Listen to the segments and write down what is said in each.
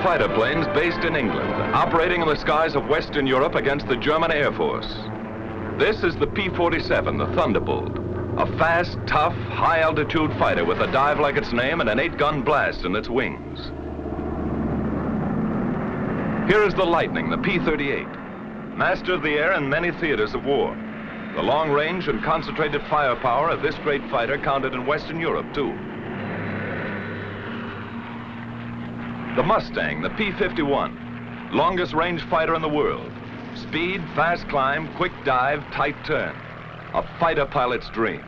fighter planes based in England, operating in the skies of Western Europe against the German Air Force. This is the P-47, the Thunderbolt, a fast, tough, high-altitude fighter with a dive like its name and an 8-gun blast in its wings. Here is the Lightning, the P-38, master of the air in many theaters of war. The long range and concentrated firepower of this great fighter counted in Western Europe, too. The Mustang, the P-51, longest range fighter in the world. Speed, fast climb, quick dive, tight turn. A fighter pilot's dream.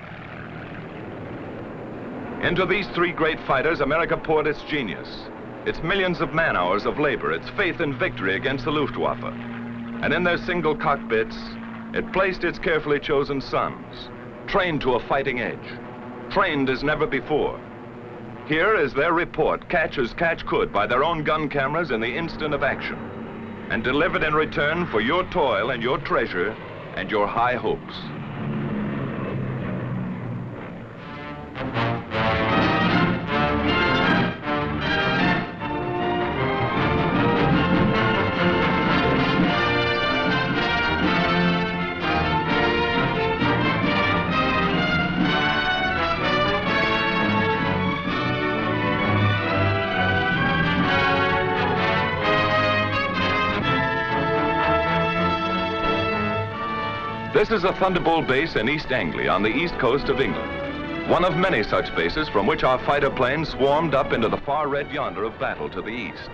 Into these three great fighters, America poured its genius, its millions of man-hours of labor, its faith in victory against the Luftwaffe. And in their single cockpits, it placed its carefully chosen sons, trained to a fighting edge, trained as never before. Here is their report, catch as catch could by their own gun cameras in the instant of action, and delivered in return for your toil and your treasure and your high hopes. This is a Thunderbolt base in East Anglia on the east coast of England. One of many such bases from which our fighter planes swarmed up into the far red yonder of battle to the east.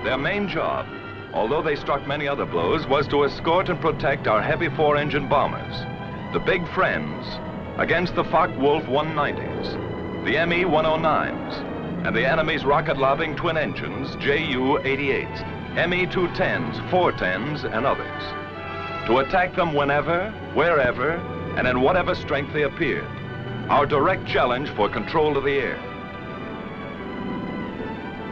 Their main job, although they struck many other blows, was to escort and protect our heavy 4-engine bombers, the big friends, against the Focke-Wulf 190s, the ME 109s, and the enemy's rocket-lobbing twin engines, Ju-88s, ME 210s, 410s, and others. To attack them whenever, wherever, and in whatever strength they appeared. Our direct challenge for control of the air.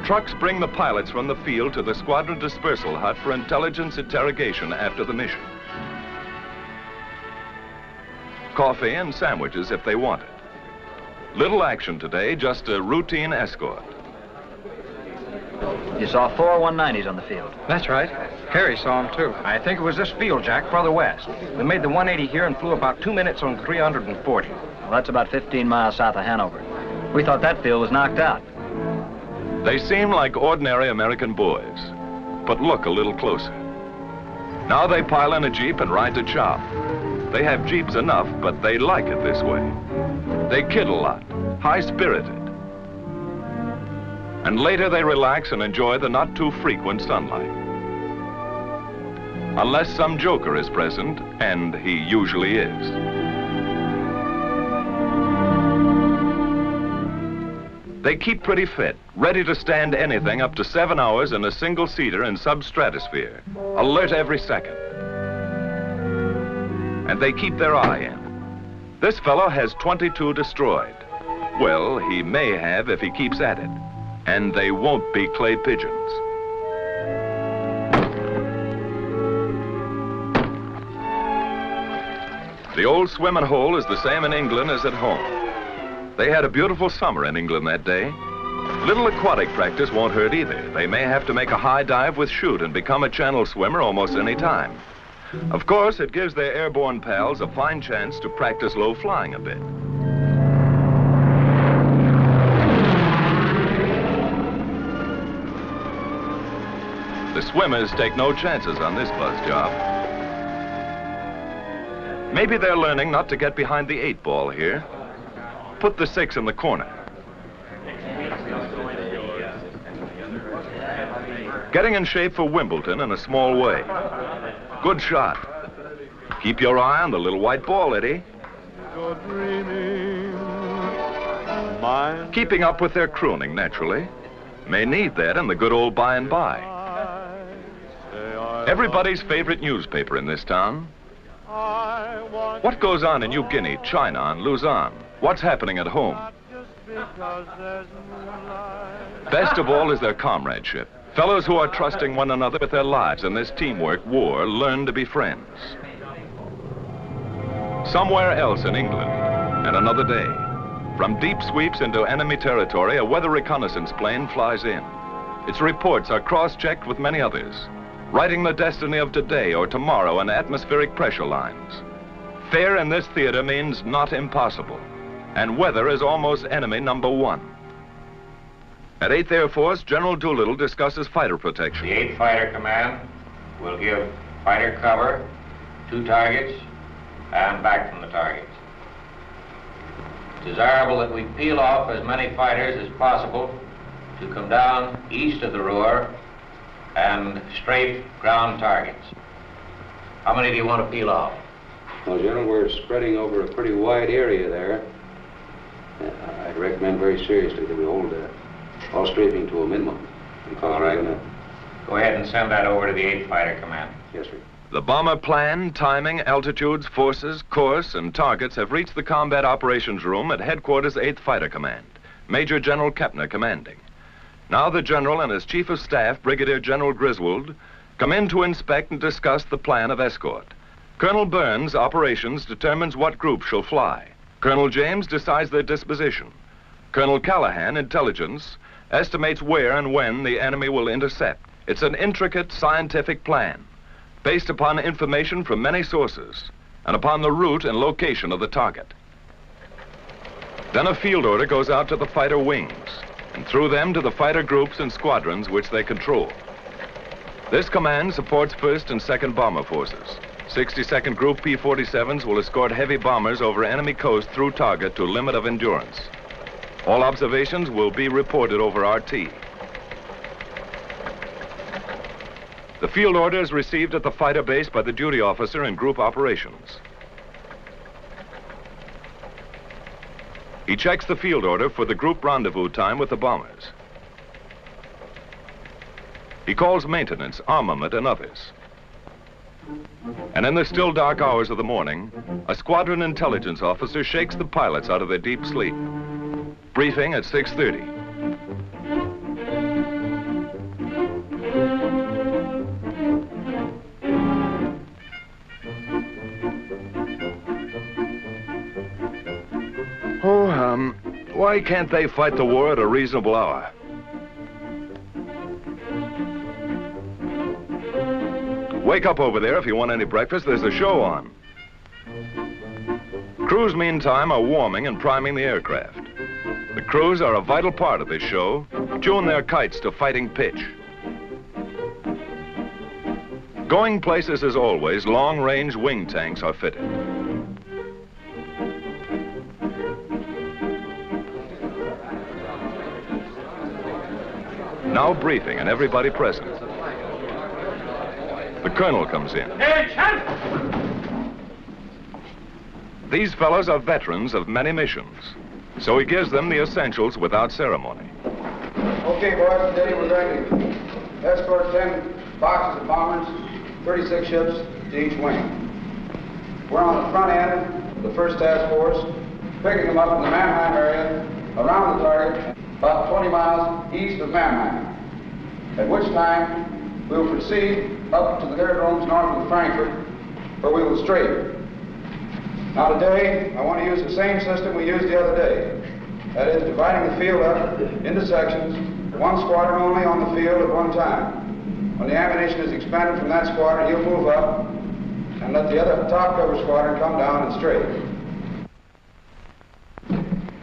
Trucks bring the pilots from the field to the squadron dispersal hut for intelligence interrogation after the mission. Coffee and sandwiches if they want it. Little action today, just a routine escort. You saw 4 190s on the field. That's right. Harry saw them, too. I think it was this field, Jack, further west. We made the 180 here and flew about 2 minutes on 340. Well, that's about 15 miles south of Hanover. We thought that field was knocked out. They seem like ordinary American boys, but look a little closer. Now they pile in a Jeep and ride to chop. They have Jeeps enough, but they like it this way. They kid a lot, high-spirited. And later they relax and enjoy the not too frequent sunlight. Unless some joker is present, and he usually is. They keep pretty fit, ready to stand anything up to 7 hours in a single seater in substratosphere, alert every second. And they keep their eye in. This fellow has 22 destroyed. Well, he may have if he keeps at it. And they won't be clay pigeons. The old swimming hole is the same in England as at home. They had a beautiful summer in England that day. Little aquatic practice won't hurt either. They may have to make a high dive with chute and become a channel swimmer almost any time. Of course, it gives their airborne pals a fine chance to practice low flying a bit. The swimmers take no chances on this buzz job. Maybe they're learning not to get behind the 8 ball here. Put the 6 in the corner. Getting in shape for Wimbledon in a small way. Good shot. Keep your eye on the little white ball, Eddie. Keeping up with their crooning, naturally. May need that in the good old by and by. Everybody's favorite newspaper in this town. What goes on in New Guinea, China, and Luzon? What's happening at home? Best of all is their comradeship. Fellows who are trusting one another with their lives in this teamwork war learn to be friends. Somewhere else in England, and another day, from deep sweeps into enemy territory, a weather reconnaissance plane flies in. Its reports are cross-checked with many others, writing the destiny of today or tomorrow in atmospheric pressure lines. Fair in this theater means not impossible, and weather is almost enemy number one. At 8th Air Force, General Doolittle discusses fighter protection. The 8th Fighter Command will give fighter cover to targets and back from the targets. It's desirable that we peel off as many fighters as possible to come down east of the Ruhr and strafe ground targets. How many do you want to peel off? Well, General, we're spreading over a pretty wide area there. I'd recommend very seriously that we hold all strafing to a minimum. All right. Go ahead and send that over to the 8th Fighter Command. Yes, sir. The bomber plan, timing, altitudes, forces, course, and targets have reached the combat operations room at Headquarters 8th Fighter Command, Major General Kepner commanding. Now the General and his Chief of Staff, Brigadier General Griswold, come in to inspect and discuss the plan of escort. Colonel Burns, operations, determines what group shall fly. Colonel James decides their disposition. Colonel Callahan, intelligence, estimates where and when the enemy will intercept. It's an intricate scientific plan, based upon information from many sources, and upon the route and location of the target. Then a field order goes out to the fighter wings, and through them to the fighter groups and squadrons which they control. This command supports 1st and 2nd Bomber Forces. 62nd Group P-47s will escort heavy bombers over enemy coast through target to limit of endurance. All observations will be reported over RT. The field order is received at the fighter base by the duty officer in group operations. He checks the field order for the group rendezvous time with the bombers. He calls maintenance, armament, and others. And in the still dark hours of the morning, a squadron intelligence officer shakes the pilots out of their deep sleep. Briefing at 6:30. Why can't they fight the war at a reasonable hour? Wake up over there if you want any breakfast. There's a show on. Crews, meantime, are warming and priming the aircraft. The crews are a vital part of this show. Tune their kites to fighting pitch. Going places as always, long-range wing tanks are fitted. Now briefing and everybody present. The colonel comes in. These fellows are veterans of many missions, so he gives them the essentials without ceremony. Okay, boys, today we're going to escort 10 boxes of bombers, 36 ships to each wing. We're on the front end of the 1st Task Force, picking them up in the Mannheim area, around the target, about 20 miles east of Mannheim, at which time we will proceed up to the aerodromes north of Frankfurt, where we will strafe. Now today, I want to use the same system we used the other day. That is, dividing the field up into sections, one squadron only on the field at one time. When the ammunition is expended from that squadron, you'll move up and let the other top cover squadron come down and strafe.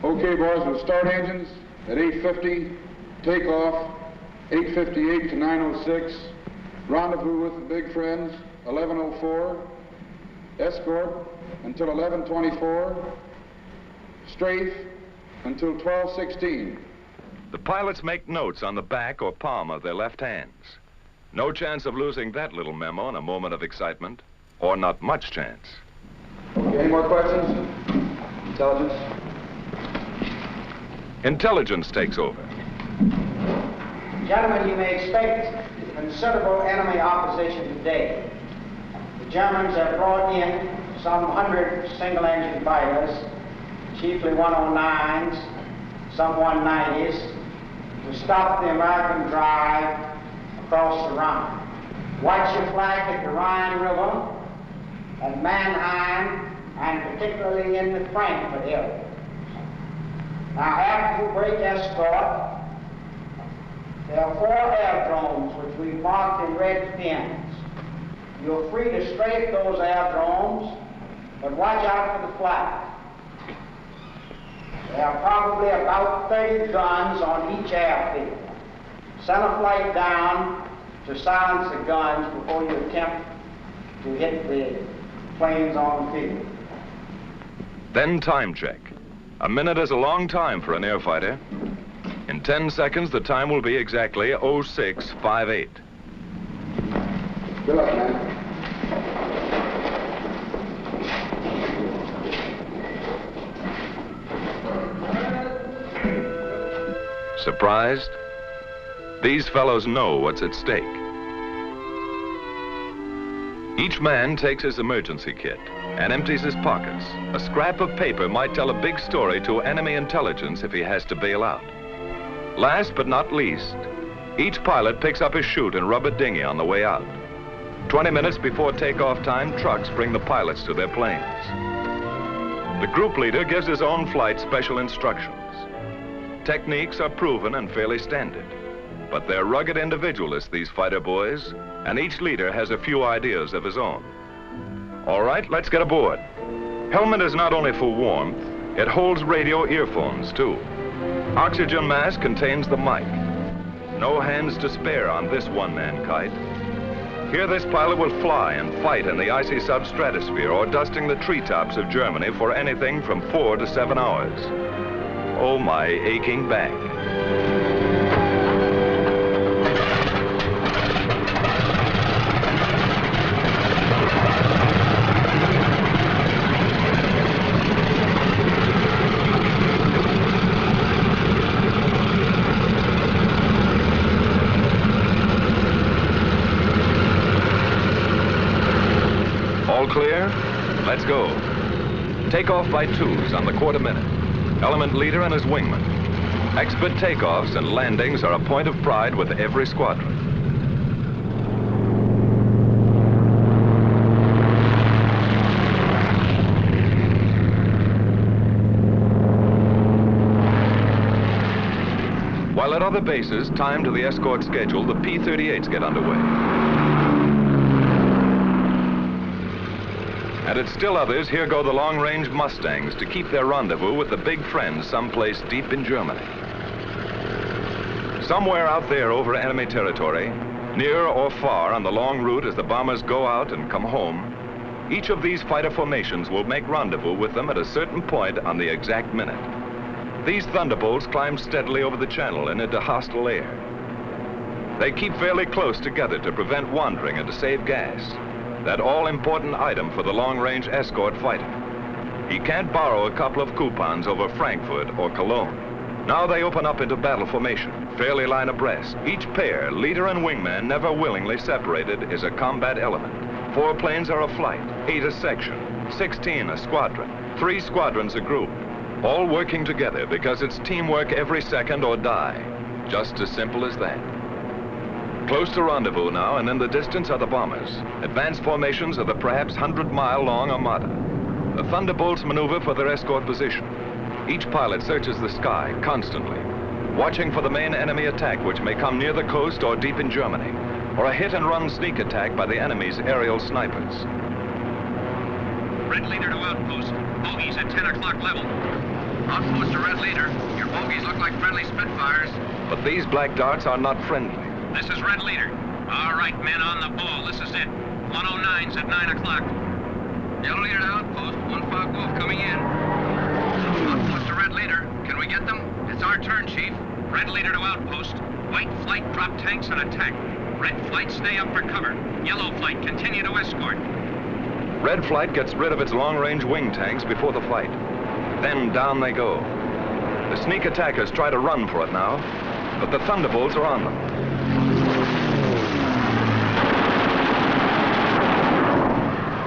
Okay, boys, we'll start engines at 8:50, take off 8:58 to 9:06, rendezvous with the big friends 11:04, escort until 11:24, strafe until 12:16. The pilots make notes on the back or palm of their left hands. No chance of losing that little memo in a moment of excitement, or not much chance. Okay, any more questions? Intelligence? Intelligence takes over. Gentlemen, you may expect considerable enemy opposition today. The Germans have brought in some 100 single-engine fighters, chiefly 109s, some 190s, to stop the American drive across the Rhine. Watch your flank at the Rhine River, at Mannheim, and particularly in the Frankfurt area. Now, after we break escort, There are 4 aerodromes which we marked in red pins. You're free to strafe those aerodromes, but watch out for the flag. There are probably about 30 guns on each airfield. Send a flight down to silence the guns before you attempt to hit the planes on the field. Then time check. A minute is a long time for an air fighter. In 10 seconds, the time will be exactly 0658. Good luck, man. Surprised? These fellows know what's at stake. Each man takes his emergency kit and empties his pockets. A scrap of paper might tell a big story to enemy intelligence if he has to bail out. Last but not least, each pilot picks up his chute and rubber dinghy on the way out. 20 minutes before takeoff time, trucks bring the pilots to their planes. The group leader gives his own flight special instructions. Techniques are proven and fairly standard, but they're rugged individualists, these fighter boys, and each leader has a few ideas of his own. All right, let's get aboard. Helmet is not only for warmth, it holds radio earphones too. Oxygen mask contains the mic. No hands to spare on this one-man kite. Here this pilot will fly and fight in the icy substratosphere or dusting the treetops of Germany for anything from 4 to 7 hours. Oh, my aching back. All clear? Let's go. Take off by 2s on the quarter minute. Element leader and his wingman. Expert takeoffs and landings are a point of pride with every squadron. While at other bases, timed to the escort schedule, the P-38s get underway. And at still others, here go the long-range Mustangs to keep their rendezvous with the big friends someplace deep in Germany. Somewhere out there over enemy territory, near or far on the long route as the bombers go out and come home, each of these fighter formations will make rendezvous with them at a certain point on the exact minute. These thunderbolts climb steadily over the channel and into hostile air. They keep fairly close together to prevent wandering and to save gas. That all-important item for the long-range escort fighter. He can't borrow a couple of coupons over Frankfurt or Cologne. Now they open up into battle formation, fairly line abreast. Each pair, leader and wingman, never willingly separated, is a combat element. 4 planes are a flight, 8 a section, 16 a squadron, 3 squadrons a group. All working together because it's teamwork every second or die. Just as simple as that. Close to rendezvous now, and in the distance are the bombers. Advanced formations of the perhaps 100-mile-long armada. The Thunderbolts maneuver for their escort position. Each pilot searches the sky constantly, watching for the main enemy attack which may come near the coast or deep in Germany, or a hit-and-run sneak attack by the enemy's aerial snipers. Red leader to outpost. Bogies at 10 o'clock level. Outpost to red leader. Your bogies look like friendly Spitfires. But these black darts are not friendly. This is red leader. All right, men on the ball. This is it. 109's at 9 o'clock. Yellow leader to outpost. 1-5 Wolf coming in. Outpost to red leader. Can we get them? It's our turn, Chief. Red leader to outpost. White flight drop tanks and attack. Red flight stay up for cover. Yellow flight continue to escort. Red flight gets rid of its long-range wing tanks before the fight. Then down they go. The sneak attackers try to run for it now, but the Thunderbolts are on them.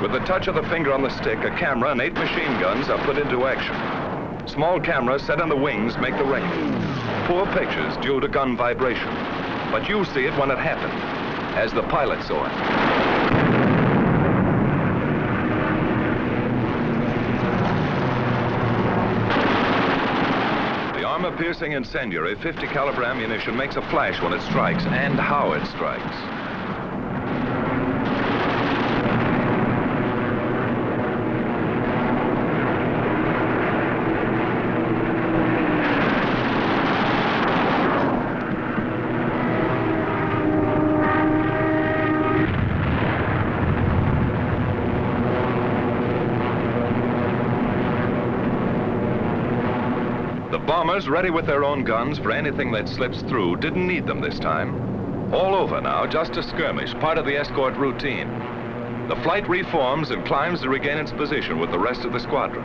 With the touch of the finger on the stick, a camera and 8 machine guns are put into action. Small cameras set on the wings make the record. Poor pictures due to gun vibration. But you see it when it happened, as the pilot saw it. armor-piercing incendiary 50 caliber ammunition makes a flash when it strikes, and how it strikes. Bombers, ready with their own guns for anything that slips through, didn't need them this time. All over now, just a skirmish, part of the escort routine. The flight reforms and climbs to regain its position with the rest of the squadron.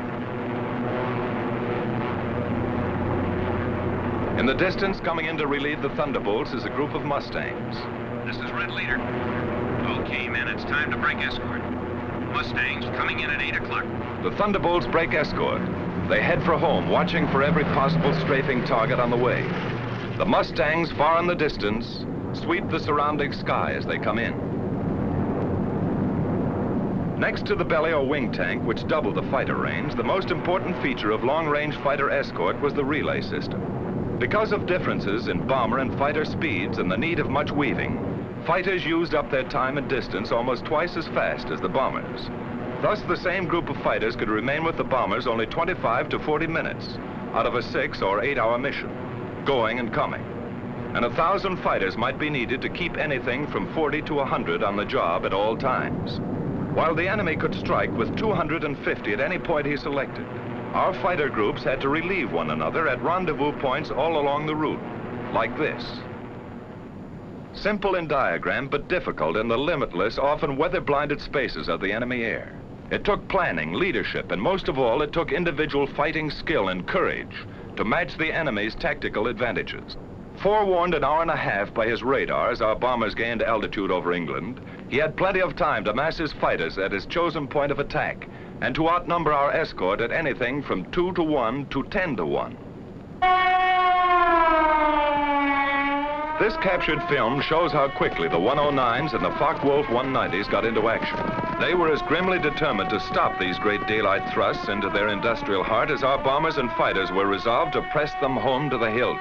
In the distance, coming in to relieve the Thunderbolts, is a group of Mustangs. This is Red Leader. Okay, men, it's time to break escort. Mustangs coming in at 8 o'clock. The Thunderbolts break escort. They head for home, watching for every possible strafing target on the way. The Mustangs, far in the distance, sweep the surrounding sky as they come in. Next to the belly or wing tank, which doubled the fighter range, the most important feature of long-range fighter escort was the relay system. Because of differences in bomber and fighter speeds and the need of much weaving, fighters used up their time and distance almost twice as fast as the bombers. Thus, the same group of fighters could remain with the bombers only 25 to 40 minutes out of a 6 or 8 hour mission, going and coming. And 1,000 fighters might be needed to keep anything from 40 to 100 on the job at all times. While the enemy could strike with 250 at any point he selected, our fighter groups had to relieve one another at rendezvous points all along the route, like this. Simple in diagram, but difficult in the limitless, often weather-blinded spaces of the enemy air. It took planning, leadership, and most of all, it took individual fighting skill and courage to match the enemy's tactical advantages. Forewarned an hour and a half by his radar as our bombers gained altitude over England, he had plenty of time to mass his fighters at his chosen point of attack and to outnumber our escort at anything from 2 to 1 to 10 to 1. This captured film shows how quickly the 109s and the Focke-Wulf 190s got into action. They were as grimly determined to stop these great daylight thrusts into their industrial heart as our bombers and fighters were resolved to press them home to the hilt.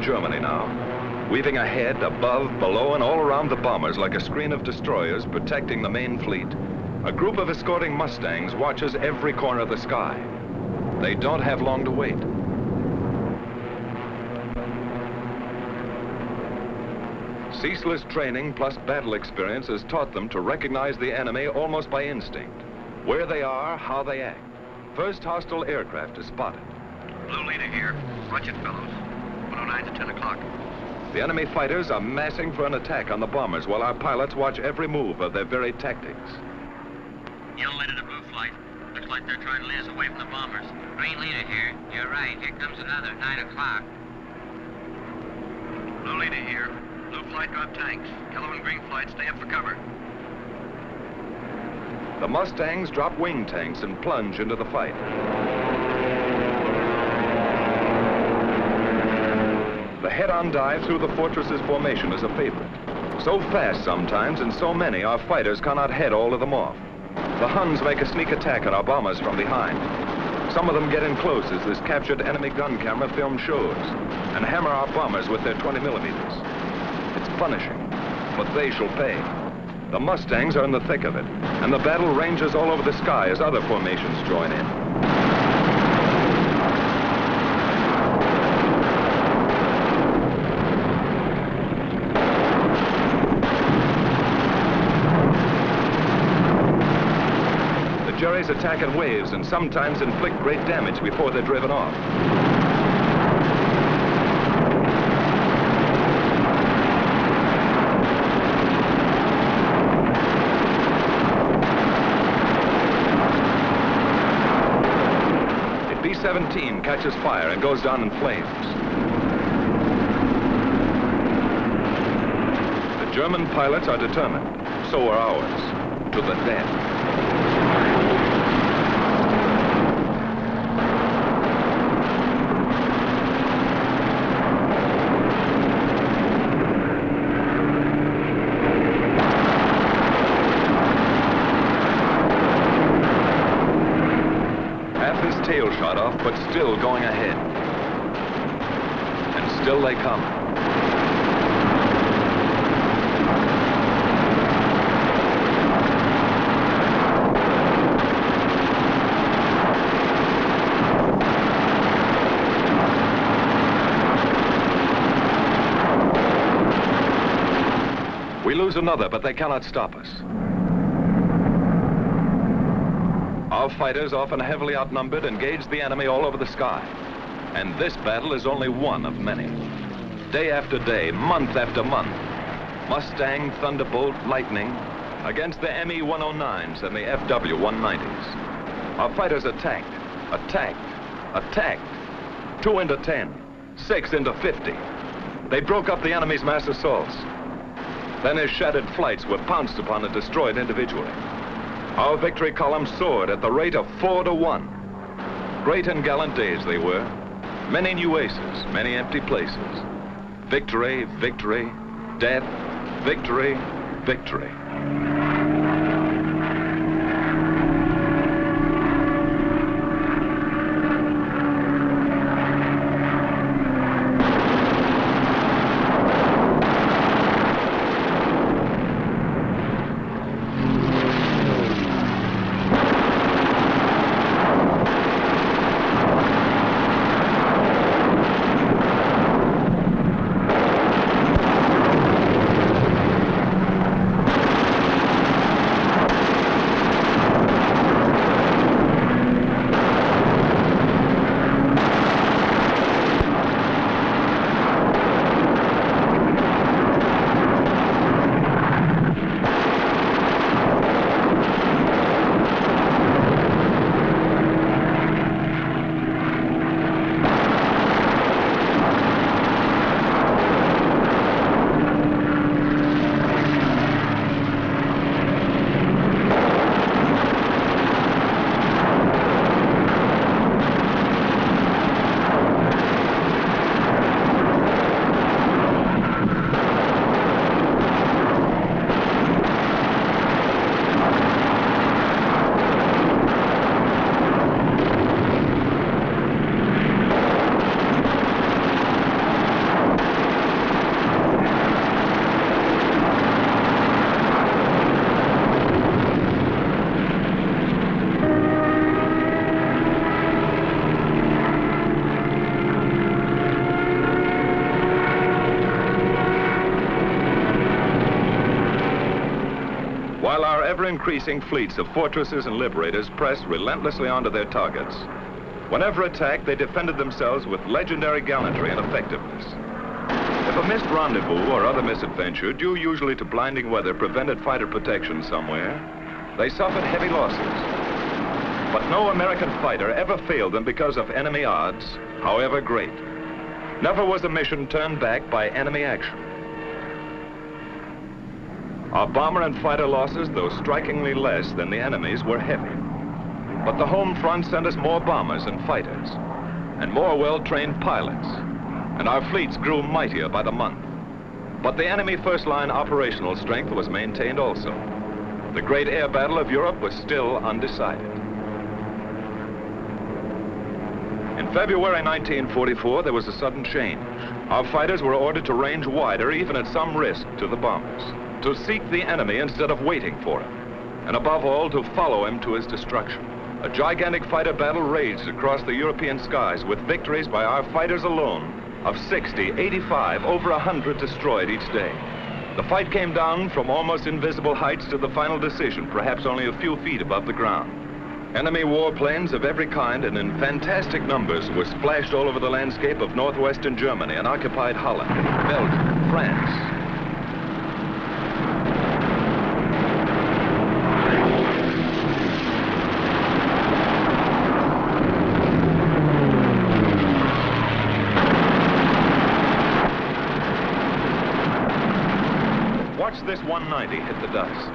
Germany now, weaving ahead, above, below, and all around the bombers like a screen of destroyers protecting the main fleet. A group of escorting Mustangs watches every corner of the sky. They don't have long to wait. Ceaseless training plus battle experience has taught them to recognize the enemy almost by instinct. Where they are, how they act. First hostile aircraft is spotted. Blue Leader here. Watch it, fellows. 109 to 10 o'clock. The enemy fighters are massing for an attack on the bombers while our pilots watch every move of their very tactics. Yellow Leader to Blue Flight. Looks like they're trying to lead us away from the bombers. Green Leader here. You're right. Here comes another, 9 o'clock. Blue Leader here. Blue Flight drop tanks. Yellow and Green Flight stay up for cover. The Mustangs drop wing tanks and plunge into the fight. The head-on dive through the fortress's formation is a favorite. So fast sometimes and so many, our fighters cannot head all of them off. The Huns make a sneak attack on our bombers from behind. Some of them get in close, as this captured enemy gun camera film shows, and hammer our bombers with their 20 millimeters. It's punishing, but they shall pay. The Mustangs are in the thick of it, and the battle ranges all over the sky as other formations join in. Jerrys attack in waves and sometimes inflict great damage before they're driven off. The B-17 catches fire and goes down in flames. The German pilots are determined. So are ours. to the death. Tail shot off, but still going ahead. And still they come. We lose another, but they cannot stop us. Our fighters, often heavily outnumbered, engage the enemy all over the sky. And this battle is only one of many. Day after day, month after month, Mustang, Thunderbolt, Lightning against the ME-109s and the FW-190s. Our fighters attacked, attacked. 2 into 10, 6 into 50. They broke up the enemy's mass assaults. Then his shattered flights were pounced upon and destroyed individually. Our victory column soared at the rate of 4 to 1. Great and gallant days they were. Many new aces, many empty places. Victory, victory, death, victory, victory. While our ever-increasing fleets of fortresses and liberators pressed relentlessly onto their targets, whenever attacked, they defended themselves with legendary gallantry and effectiveness. If a missed rendezvous or other misadventure, due usually to blinding weather, prevented fighter protection somewhere, they suffered heavy losses. But no American fighter ever failed them because of enemy odds, however great. Never was a mission turned back by enemy action. Our bomber and fighter losses, though strikingly less than the enemy's, were heavy. But the home front sent us more bombers and fighters, and more well-trained pilots, and our fleets grew mightier by the month. But the enemy first-line operational strength was maintained also. The great air battle of Europe was still undecided. In February 1944, there was a sudden change. Our fighters were ordered to range wider, even at some risk to the bombers, to seek the enemy instead of waiting for him, and above all, to follow him to his destruction. A gigantic fighter battle raged across the European skies with victories by our fighters alone of 60, 85, over 100 destroyed each day. The fight came down from almost invisible heights to the final decision, perhaps only a few feet above the ground. Enemy warplanes of every kind and in fantastic numbers were splashed all over the landscape of northwestern Germany and occupied Holland, Belgium, France. Watch this 190 hit the dust.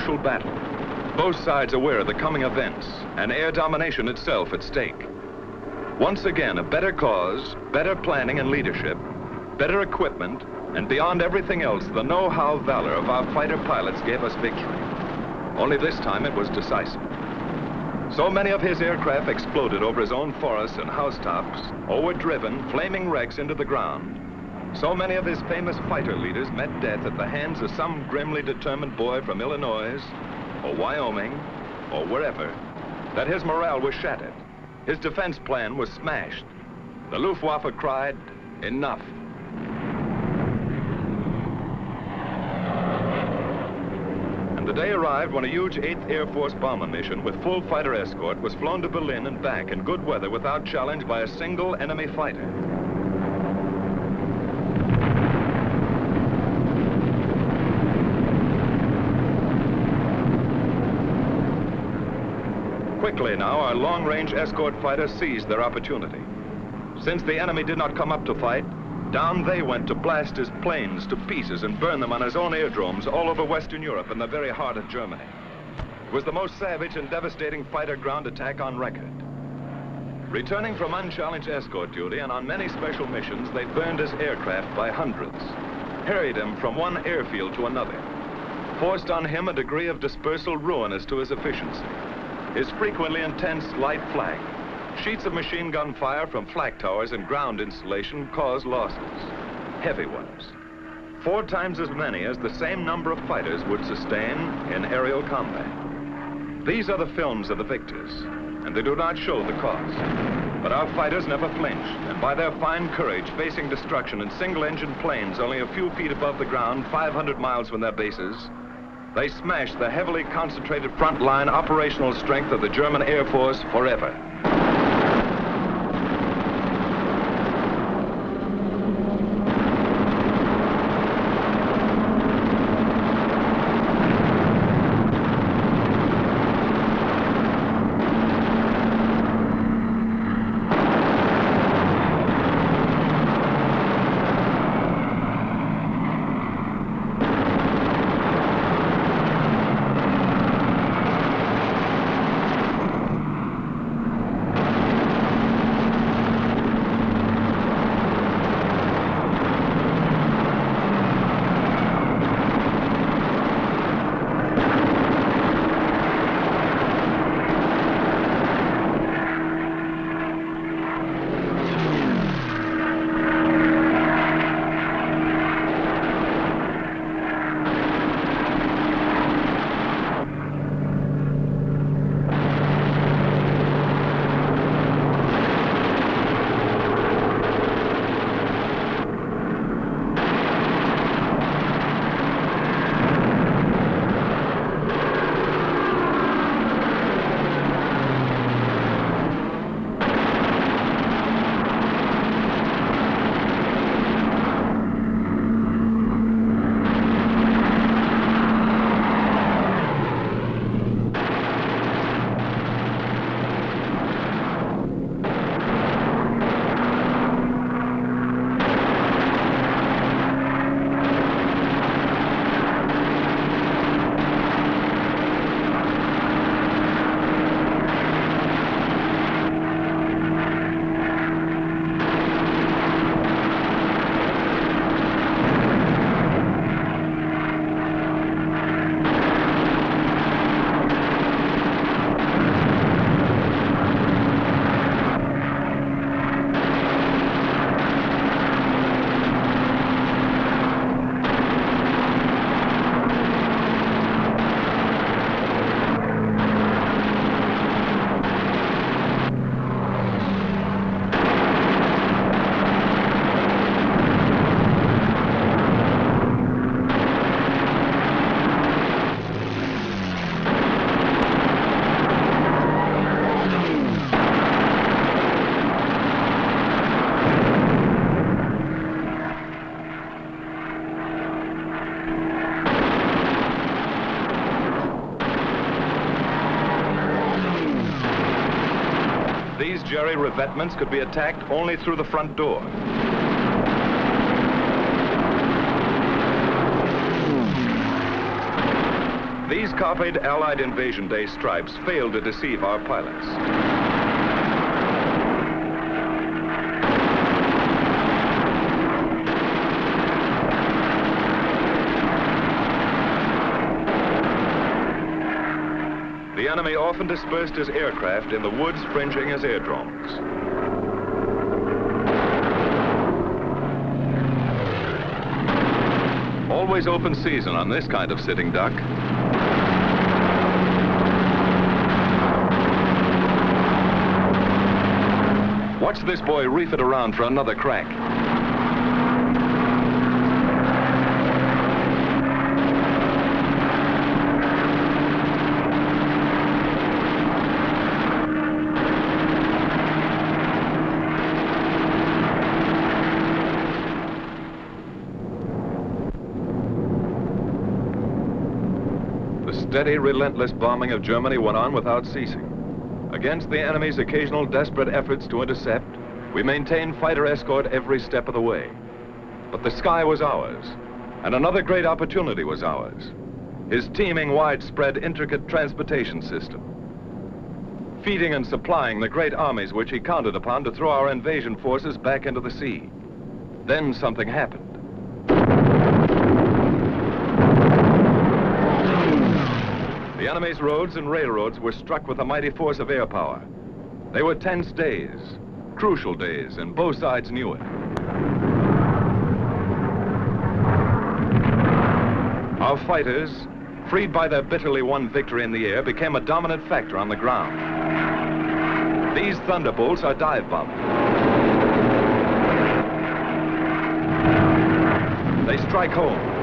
crucial battle. Both sides aware of the coming events and air domination itself at stake. Once again, a better cause, better planning and leadership, better equipment, and beyond everything else, the know-how valor of our fighter pilots gave us victory. Only this time it was decisive. So many of his aircraft exploded over his own forests and housetops, or were driven, flaming wrecks, into the ground. So many of his famous fighter leaders met death at the hands of some grimly determined boy from Illinois, or Wyoming, or wherever, that his morale was shattered. His defense plan was smashed. The Luftwaffe cried, "Enough." And the day arrived when a huge 8th Air Force bomber mission with full fighter escort was flown to Berlin and back in good weather without challenge by a single enemy fighter. Quickly now, our long-range escort fighters seized their opportunity. Since the enemy did not come up to fight, down they went to blast his planes to pieces and burn them on his own aerodromes all over Western Europe and the very heart of Germany. It was the most savage and devastating fighter ground attack on record. Returning from unchallenged escort duty and on many special missions, they burned his aircraft by hundreds, harried him from one airfield to another, forced on him a degree of dispersal ruinous to his efficiency. His frequently intense light flak, sheets of machine gun fire from flak towers and ground installation caused losses, heavy ones, 4 times as many as the same number of fighters would sustain in aerial combat. These are the films of the victors, and they do not show the cost. But our fighters never flinched, and by their fine courage, facing destruction in single-engine planes only a few feet above the ground, 500 miles from their bases, they smashed the heavily concentrated front-line operational strength of the German Air Force forever. These jerry revetments could be attacked only through the front door. These These copied Allied Invasion Day stripes failed to deceive our pilots. The enemy often dispersed his aircraft in the woods fringing his airdromes. Always open season on this kind of sitting duck. Watch this boy reef it around for another crack. Steady, relentless bombing of Germany went on without ceasing. Against the enemy's occasional desperate efforts to intercept, we maintained fighter escort every step of the way. But the sky was ours, and another great opportunity was ours. His teeming, widespread, intricate transportation system. Feeding and supplying the great armies which he counted upon to throw our invasion forces back into the sea. Then something happened. The enemy's roads and railroads were struck with a mighty force of air power. They were tense days, crucial days, and both sides knew it. Our fighters, freed by their bitterly won victory in the air, became a dominant factor on the ground. These thunderbolts are dive bombing. They strike home.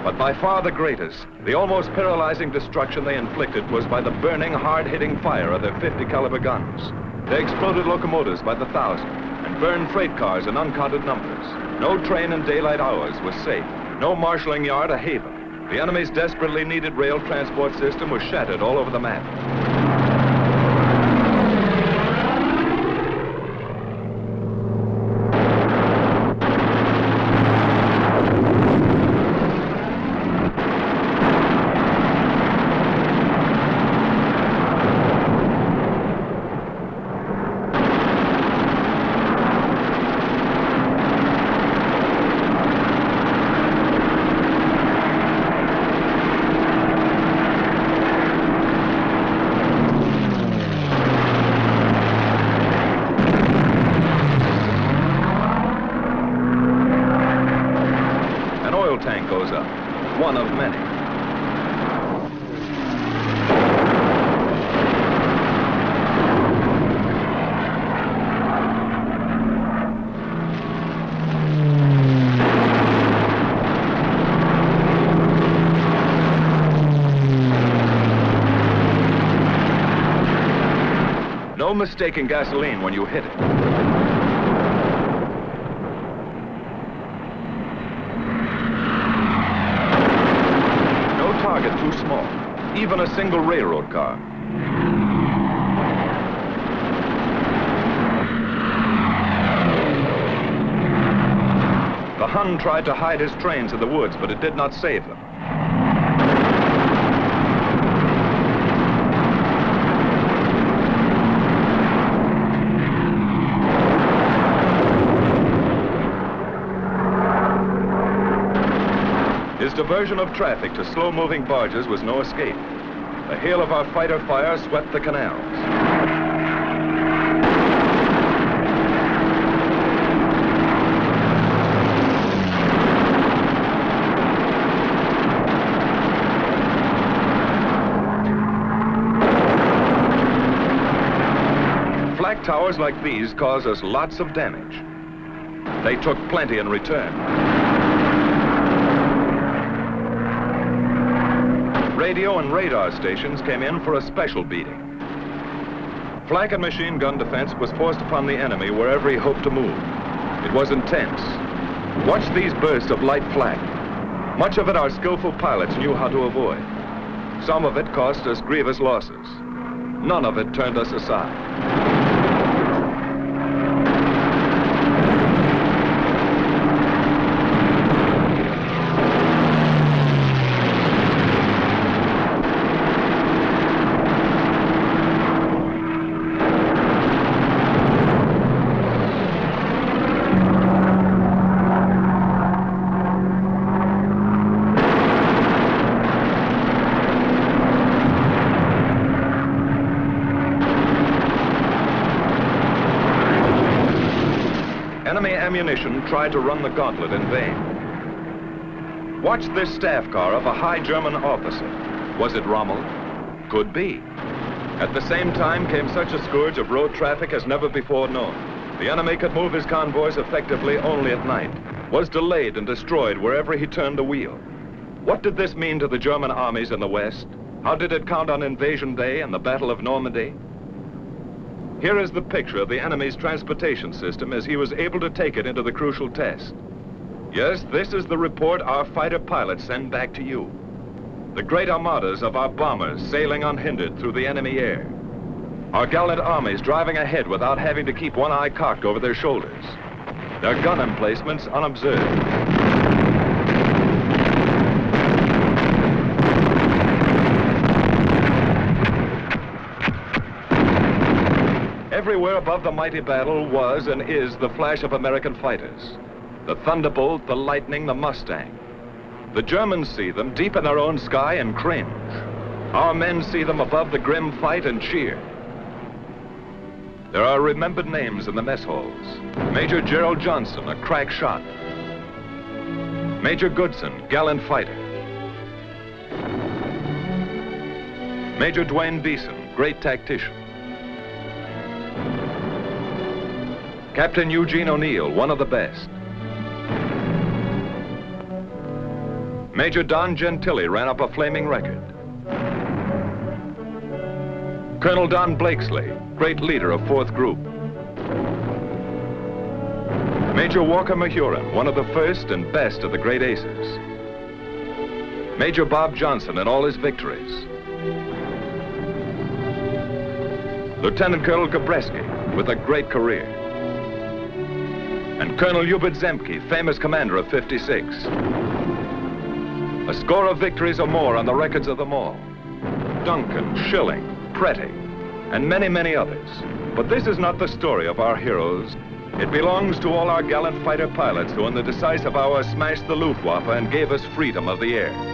But by far the greatest, the almost paralyzing destruction they inflicted was by the burning, hard-hitting fire of their 50 caliber guns. They exploded locomotives by the thousand and burned freight cars in uncounted numbers. No train in daylight hours was safe. No marshalling yard a haven. The enemy's desperately needed rail transport system was shattered all over the map. Tank goes up, one of many. No mistaking gasoline when you hit it. Too small, even a single railroad car. The Hun tried to hide his trains in the woods, but it did not save them. His diversion of traffic to slow-moving barges was no escape. The hail of our fighter fire swept the canals. Flak towers like these cause us lots of damage. They took plenty in return. Radio and radar stations came in for a special beating. Flak and machine gun defense was forced upon the enemy wherever he hoped to move. It was intense. Watch these bursts of light flak. Much of it our skillful pilots knew how to avoid. Some of it cost us grievous losses. None of it turned us aside. men tried to run the gauntlet in vain. Watch this staff car of a high German officer. Was it Rommel? Could be. At the same time came such a scourge of road traffic as never before known. The enemy could move his convoys effectively only at night, was delayed and destroyed wherever he turned the wheel. What did this mean to the German armies in the West? How did it count on Invasion Day and the Battle of Normandy? Here is the picture of the enemy's transportation system as he was able to take it into the crucial test. Yes, this is the report our fighter pilots send back to you. The great armadas of our bombers sailing unhindered through the enemy air. Our gallant armies driving ahead without having to keep one eye cocked over their shoulders. Their gun emplacements unobserved. Everywhere above the mighty battle was and is the flash of American fighters. The Thunderbolt, the Lightning, the Mustang. The Germans see them deep in their own sky and cringe. Our men see them above the grim fight and cheer. There are remembered names in the mess halls. Major Gerald Johnson, a crack shot. Major Goodson, gallant fighter. Major Dwayne Beeson, great tactician. Captain Eugene O'Neill, one of the best. Major Don Gentili ran up a flaming record. Colonel Don Blakesley, great leader of 4th Group. Major Walker Mahurin, one of the first and best of the great aces. Major Bob Johnson in all his victories. Lieutenant Colonel Gabreski, with a great career. And Colonel Hubert Zemke, famous commander of 56. A score of victories or more on the records of them all. Duncan, Schilling, Pretty, and many, many others. But this is not the story of our heroes. It belongs to all our gallant fighter pilots who in the decisive hour smashed the Luftwaffe and gave us freedom of the air.